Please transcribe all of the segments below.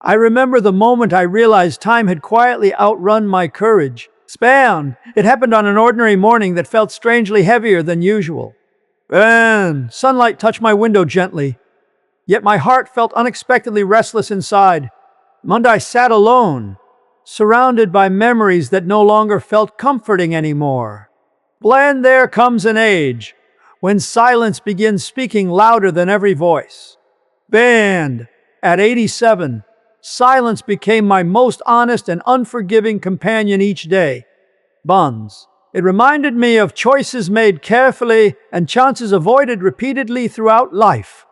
I remember the moment I realized time had quietly outrun my courage. Span! It happened on an ordinary morning that felt strangely heavier than usual. And sunlight touched my window gently, yet my heart felt unexpectedly restless inside. Monday sat alone, surrounded by memories that no longer felt comforting anymore. Bland there comes an age when silence begins speaking louder than every voice. Band, at 87, silence became my most honest and unforgiving companion each day. Buns. It reminded me of choices made carefully and chances avoided repeatedly throughout life.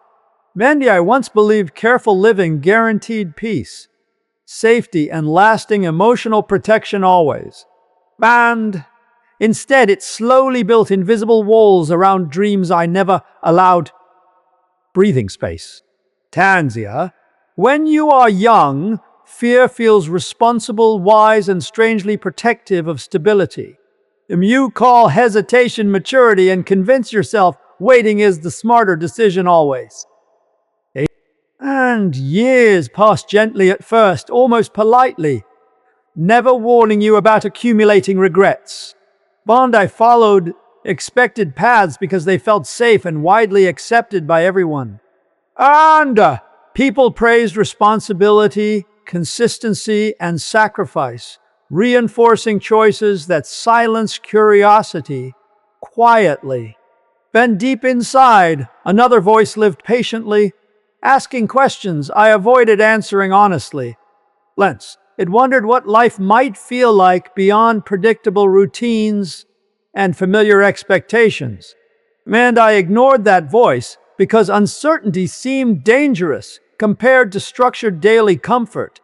Mandy, I once believed careful living guaranteed peace, safety, and lasting emotional protection always. And instead, it slowly built invisible walls around dreams I never allowed breathing space. Tanzia, when you are young, fear feels responsible, wise, and strangely protective of stability. You call hesitation maturity and convince yourself waiting is the smarter decision always. And years passed gently at first, almost politely, never warning you about accumulating regrets. I followed expected paths because they felt safe and widely accepted by everyone. And people praised responsibility, consistency, and sacrifice, reinforcing choices that silenced curiosity quietly. Then deep inside, another voice lived patiently, asking questions I avoided answering honestly. It wondered what life might feel like beyond predictable routines and familiar expectations. And I ignored that voice because uncertainty seemed dangerous compared to structured daily comfort.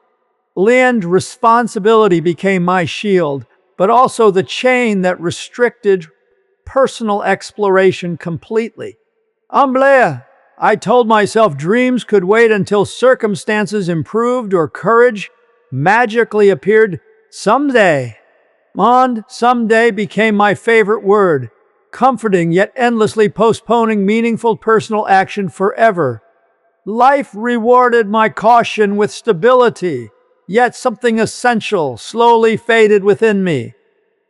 And responsibility became my shield, but also the chain that restricted personal exploration completely. I told myself dreams could wait until circumstances improved or courage magically appeared someday. And someday became my favorite word, comforting yet endlessly postponing meaningful personal action forever. Life rewarded my caution with stability, yet something essential slowly faded within me.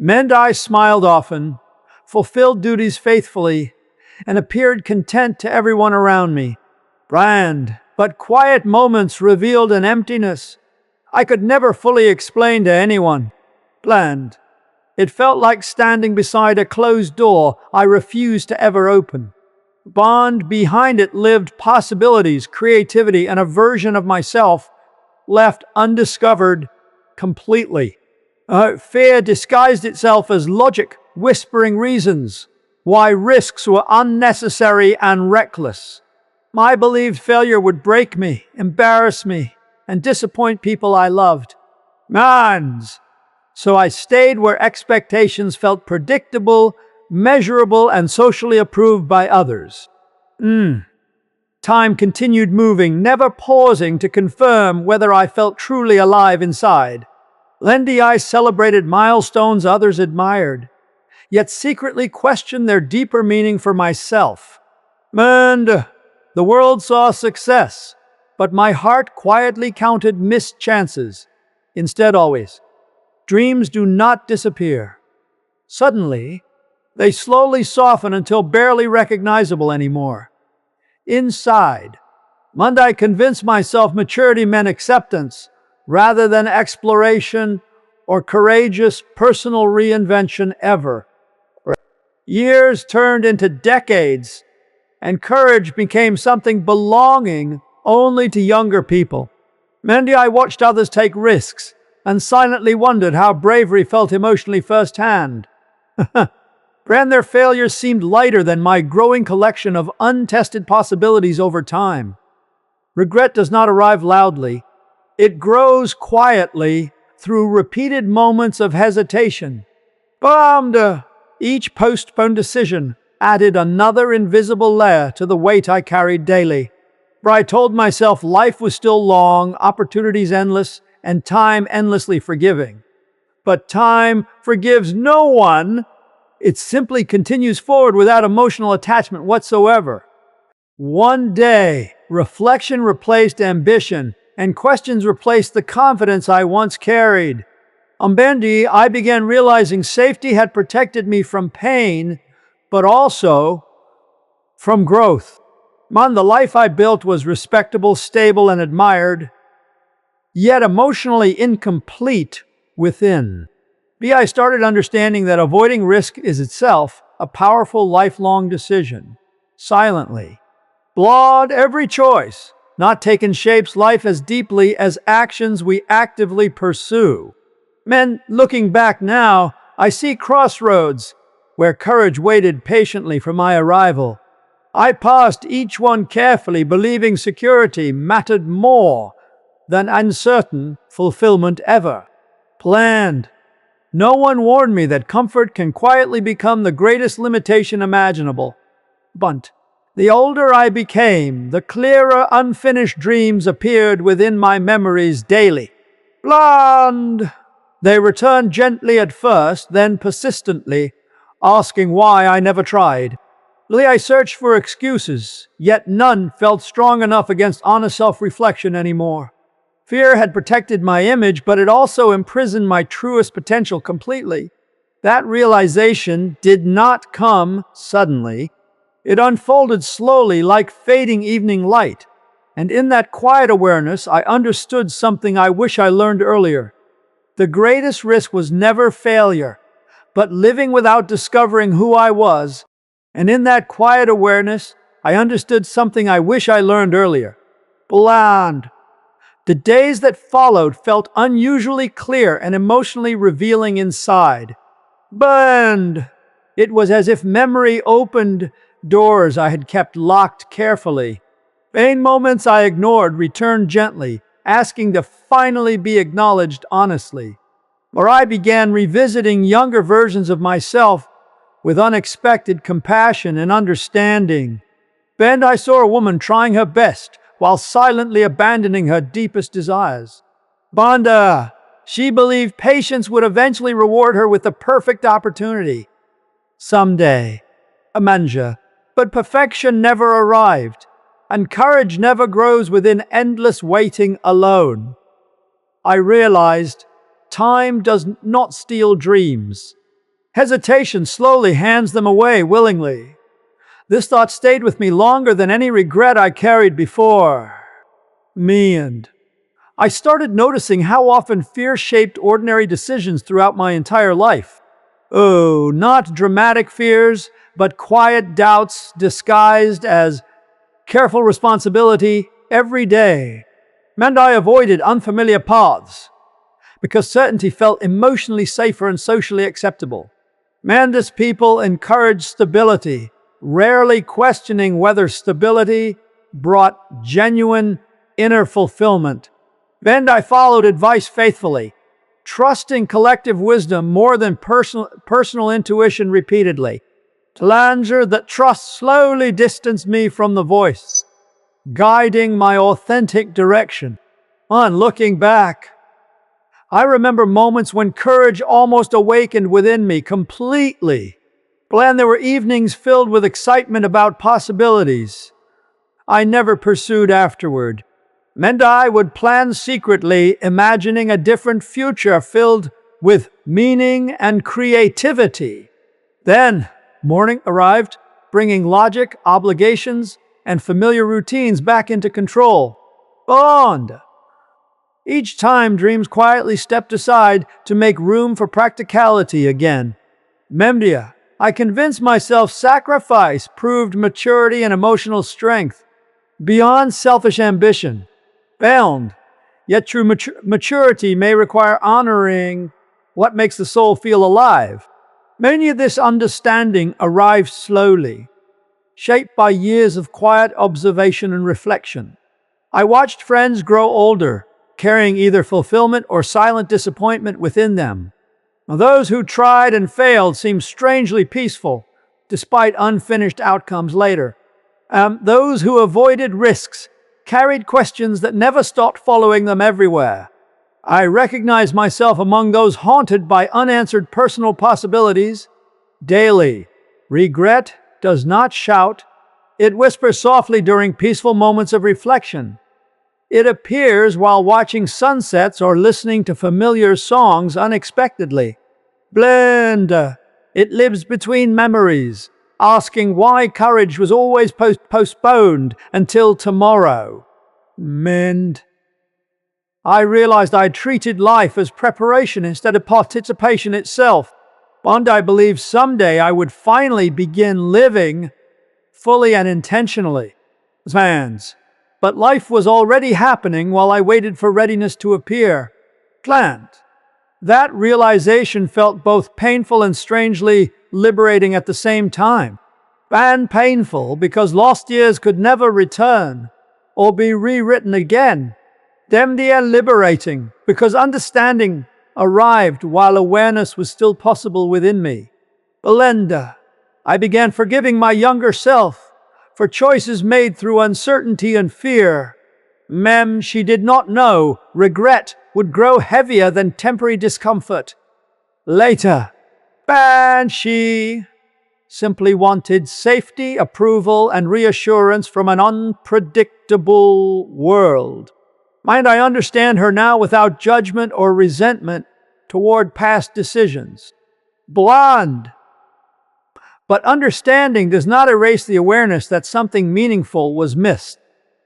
I smiled often, fulfilled duties faithfully, and appeared content to everyone around me. But quiet moments revealed an emptiness I could never fully explain to anyone. It felt like standing beside a closed door I refused to ever open. Behind it lived possibilities, creativity, and a version of myself left undiscovered completely. Fear disguised itself as logic, whispering reasons why risks were unnecessary and reckless. I believed failure would break me, embarrass me, and disappoint people I loved. So I stayed where expectations felt predictable, measurable, and socially approved by others. Time continued moving, never pausing to confirm whether I felt truly alive inside. I celebrated milestones others admired, yet secretly questioned their deeper meaning for myself. The world saw success, but my heart quietly counted missed chances. Instead, always, dreams do not disappear. Suddenly, they slowly soften until barely recognizable anymore. Inside, I convinced myself maturity meant acceptance rather than exploration or courageous personal reinvention ever. Years turned into decades, and courage became something belonging only to younger people. I watched others take risks and silently wondered how bravery felt emotionally firsthand. Their failures seemed lighter than my growing collection of untested possibilities over time. Regret does not arrive loudly. It grows quietly through repeated moments of hesitation. Each postponed decision added another invisible layer to the weight I carried daily. I told myself life was still long, opportunities endless, and time endlessly forgiving. But time forgives no one. It simply continues forward without emotional attachment whatsoever. One day, reflection replaced ambition, and questions replaced the confidence I once carried. On Bendy, I began realizing safety had protected me from pain, but also from growth. Man, the life I built was respectable, stable, and admired, yet emotionally incomplete within. I started understanding that avoiding risk is itself a powerful lifelong decision. Silently. Flawed every choice, not taken shapes life as deeply as actions we actively pursue. Men, looking back now, I see crossroads where courage waited patiently for my arrival. I passed each one carefully, believing security mattered more than uncertain fulfillment ever. Planned. No one warned me that comfort can quietly become the greatest limitation imaginable. But the older I became, the clearer unfinished dreams appeared within my memories daily. Blonde! They returned gently at first, then persistently, asking why I never tried. I searched for excuses, yet none felt strong enough against honest self-reflection anymore. Fear had protected my image, but it also imprisoned my truest potential completely. That realization did not come suddenly. It unfolded slowly like fading evening light. And in that quiet awareness, I understood something I wish I learned earlier. The greatest risk was never failure, but living without discovering who I was. And in that quiet awareness, I understood something I wish I learned earlier. Bland. The days that followed felt unusually clear and emotionally revealing inside. Burned. It was as if memory opened doors I had kept locked carefully. Pain moments I ignored returned gently, asking to finally be acknowledged honestly. Or I began revisiting younger versions of myself with unexpected compassion and understanding. Then I saw a woman trying her best while silently abandoning her deepest desires. Banda, she believed patience would eventually reward her with the perfect opportunity. Someday, Amanja, but perfection never arrived, and courage never grows within endless waiting alone. I realized time does not steal dreams. Hesitation slowly hands them away willingly. This thought stayed with me longer than any regret I carried before me, and I started noticing how often fear shaped ordinary decisions throughout my entire life. Oh, not dramatic fears, but quiet doubts disguised as careful responsibility every day. And I avoided unfamiliar paths because certainty felt emotionally safer and socially acceptable. Manda's people encouraged stability, rarely questioning whether stability brought genuine inner fulfillment. Then I followed advice faithfully, trusting collective wisdom more than personal intuition repeatedly. Talanger, that trust slowly distanced me from the voice, guiding my authentic direction. On looking back, I remember moments when courage almost awakened within me completely. There were evenings filled with excitement about possibilities I never pursued afterward. And I would plan secretly, imagining a different future filled with meaning and creativity. Then, morning arrived, bringing logic, obligations, and familiar routines back into control. Bond! Each time, dreams quietly stepped aside to make room for practicality again. Memdia, I convinced myself sacrifice proved maturity and emotional strength beyond selfish ambition. Bound, yet true maturity may require honoring what makes the soul feel alive. Many of this understanding arrived slowly, shaped by years of quiet observation and reflection. I watched friends grow older, carrying either fulfillment or silent disappointment within them. Those who tried and failed seemed strangely peaceful, despite unfinished outcomes later. Those who avoided risks carried questions that never stopped following them everywhere. I recognized myself among those haunted by unanswered personal possibilities. Daily, regret does not shout. It whispers softly during peaceful moments of reflection. It appears while watching sunsets or listening to familiar songs unexpectedly. Blend. It lives between memories, asking why courage was always postponed until tomorrow. Mend. I realized I treated life as preparation instead of participation itself. And I believed someday I would finally begin living fully and intentionally. Plans. But life was already happening while I waited for readiness to appear. Planned. That realization felt both painful and strangely liberating at the same time. And painful because lost years could never return or be rewritten again. Then liberating because understanding arrived while awareness was still possible within me. Belinda. I began forgiving my younger self for choices made through uncertainty and fear. She did not know regret would grow heavier than temporary discomfort. Later, she simply wanted safety, approval, and reassurance from an unpredictable world. Mind, I understand her now without judgment or resentment toward past decisions. Blonde. But understanding does not erase the awareness that something meaningful was missed.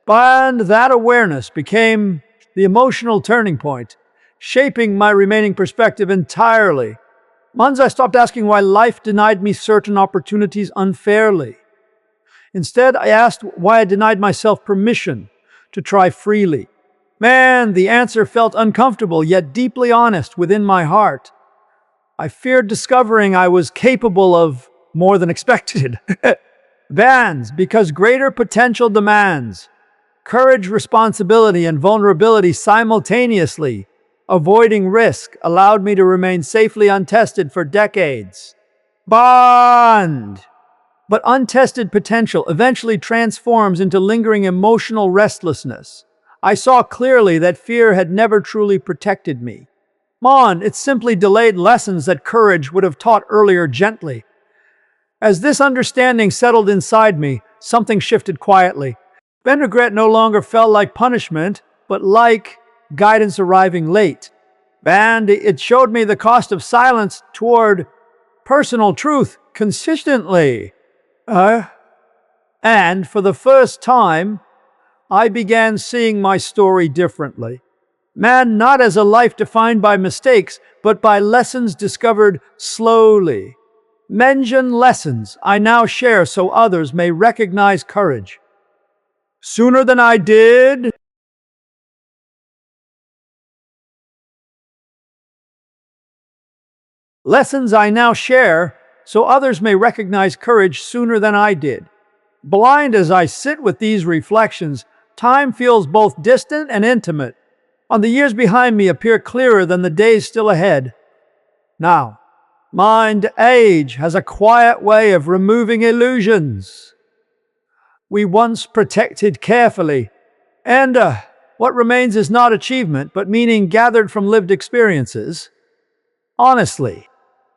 And that awareness became the emotional turning point, shaping my remaining perspective entirely. Once I stopped asking why life denied me certain opportunities unfairly. Instead, I asked why I denied myself permission to try freely. The answer felt uncomfortable yet deeply honest within my heart. I feared discovering I was capable of more than expected. Because greater potential demands courage, responsibility, and vulnerability simultaneously. Avoiding risk allowed me to remain safely untested for decades. But untested potential eventually transforms into lingering emotional restlessness. I saw clearly that fear had never truly protected me. It simply delayed lessons that courage would have taught earlier gently. As this understanding settled inside me, something shifted quietly. Regret no longer felt like punishment, but like guidance arriving late. It showed me the cost of silence toward personal truth consistently. And for the first time, I began seeing my story differently. Not as a life defined by mistakes, but by lessons discovered slowly. Mention lessons I now share so others may recognize courage. Sooner than I did. Lessons I now share so others may recognize courage sooner than I did. Blind as I sit with these reflections, time feels both distant and intimate. The years behind me appear clearer than the days still ahead. Now, age has a quiet way of removing illusions we once protected carefully. And what remains is not achievement, but meaning gathered from lived experiences. Honestly,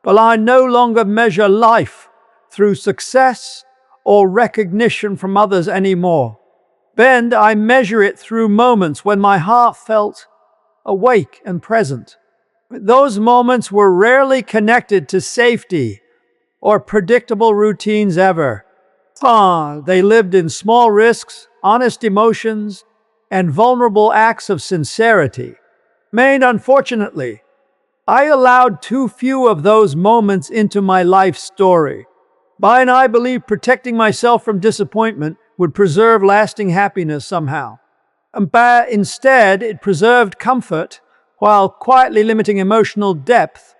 I no longer measure life through success or recognition from others anymore. I measure it through moments when my heart felt awake and present. Those moments were rarely connected to safety or predictable routines ever. They lived in small risks, honest emotions, and vulnerable acts of sincerity. Unfortunately, I allowed too few of those moments into my life story. I believe protecting myself from disappointment would preserve lasting happiness somehow. Instead, it preserved comfort while quietly limiting emotional depth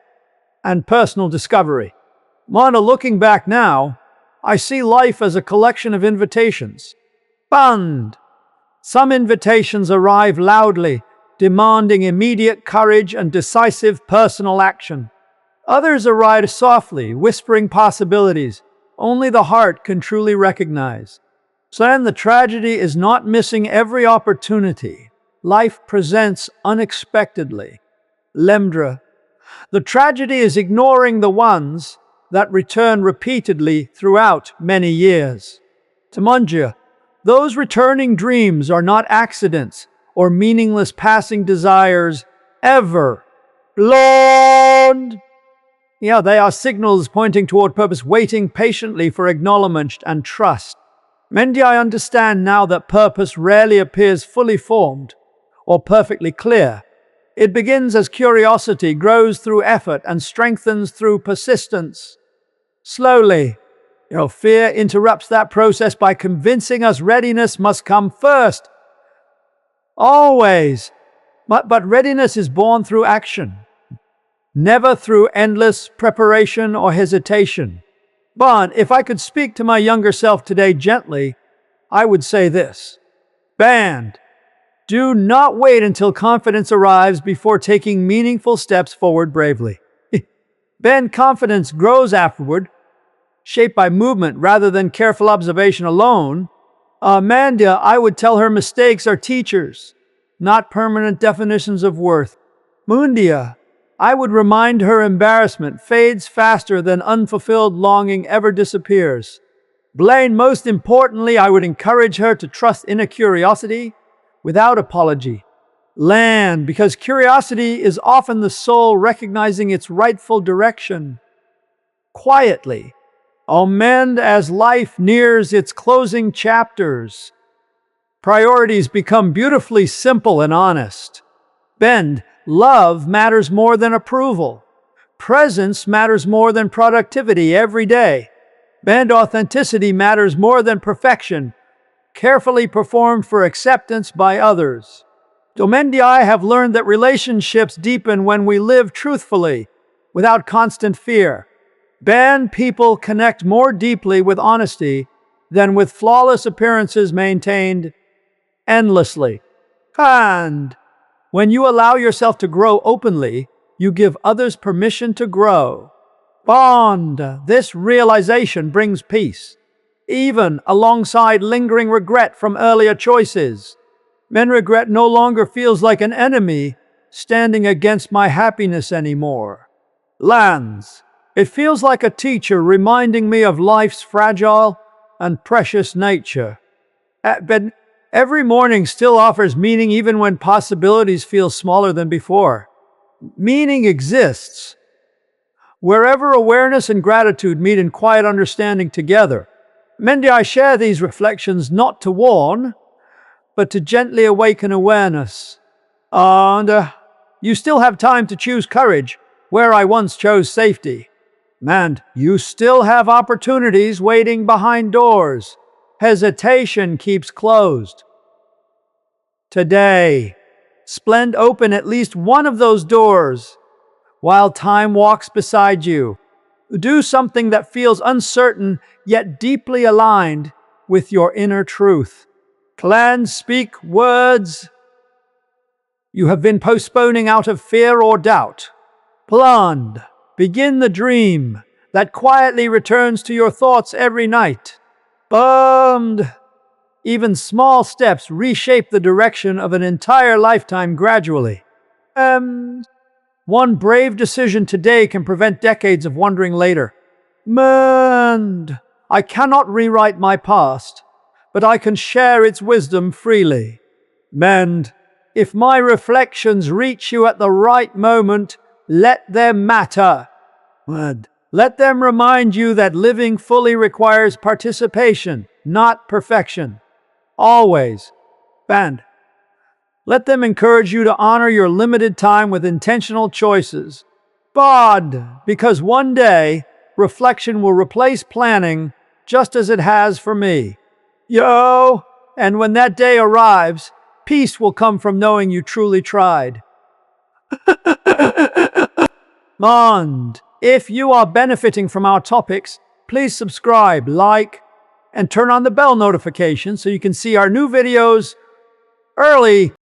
and personal discovery. Looking back now, I see life as a collection of invitations. Some invitations arrive loudly, demanding immediate courage and decisive personal action. Others arrive softly, whispering possibilities only the heart can truly recognize. The tragedy is not missing every opportunity life presents unexpectedly. The tragedy is ignoring the ones that return repeatedly throughout many years. Those returning dreams are not accidents or meaningless passing desires ever. Lord! Yeah, they are signals pointing toward purpose, waiting patiently for acknowledgement and trust. Mendy, I understand now that purpose rarely appears fully formed or perfectly clear. It begins as curiosity, grows through effort, and strengthens through persistence. Slowly, fear interrupts that process by convincing us readiness must come first. Always. But readiness is born through action, never through endless preparation or hesitation. But if I could speak to my younger self today gently, I would say this. Band, do not wait until confidence arrives before taking meaningful steps forward bravely. Band, confidence grows afterward, shaped by movement rather than careful observation alone. Amanda, I would tell her mistakes are teachers, not permanent definitions of worth. Mundia, I would remind her embarrassment fades faster than unfulfilled longing ever disappears. Blaine, most importantly, I would encourage her to trust inner curiosity without apology. Land, because curiosity is often the soul recognizing its rightful direction. Quietly, amend as life nears its closing chapters. Priorities become beautifully simple and honest. Bend, love matters more than approval. Presence matters more than productivity every day. Bend, authenticity matters more than perfection, carefully performed for acceptance by others. Domendi, I have learned that relationships deepen when we live truthfully, without constant fear. Bend, people connect more deeply with honesty than with flawless appearances maintained endlessly. And when you allow yourself to grow openly, you give others permission to grow. Bond, this realization brings peace, even alongside lingering regret from earlier choices. Men, regret no longer feels like an enemy standing against my happiness anymore. Lands, it feels like a teacher reminding me of life's fragile and precious nature. But every morning still offers meaning even when possibilities feel smaller than before. Meaning exists wherever awareness and gratitude meet in quiet understanding together. Mendy, I share these reflections not to warn, but to gently awaken awareness. And you still have time to choose courage where I once chose safety. And you still have opportunities waiting behind doors hesitation keeps closed. Today, splend open at least one of those doors while time walks beside you. Do something that feels uncertain yet deeply aligned with your inner truth. Clan, speak words you have been postponing out of fear or doubt. Planned, begin the dream that quietly returns to your thoughts every night. Bummed, even small steps reshape the direction of an entire lifetime gradually. One brave decision today can prevent decades of wondering later. Mend, I cannot rewrite my past, but I can share its wisdom freely. Mend, if my reflections reach you at the right moment, let them matter. Mend, let them remind you that living fully requires participation, not perfection. Always. Band, let them encourage you to honor your limited time with intentional choices. Bod, because one day, reflection will replace planning just as it has for me. Yo, and when that day arrives, peace will come from knowing you truly tried. Mond, if you are benefiting from our topics, please subscribe, like, and turn on the bell notification so you can see our new videos early.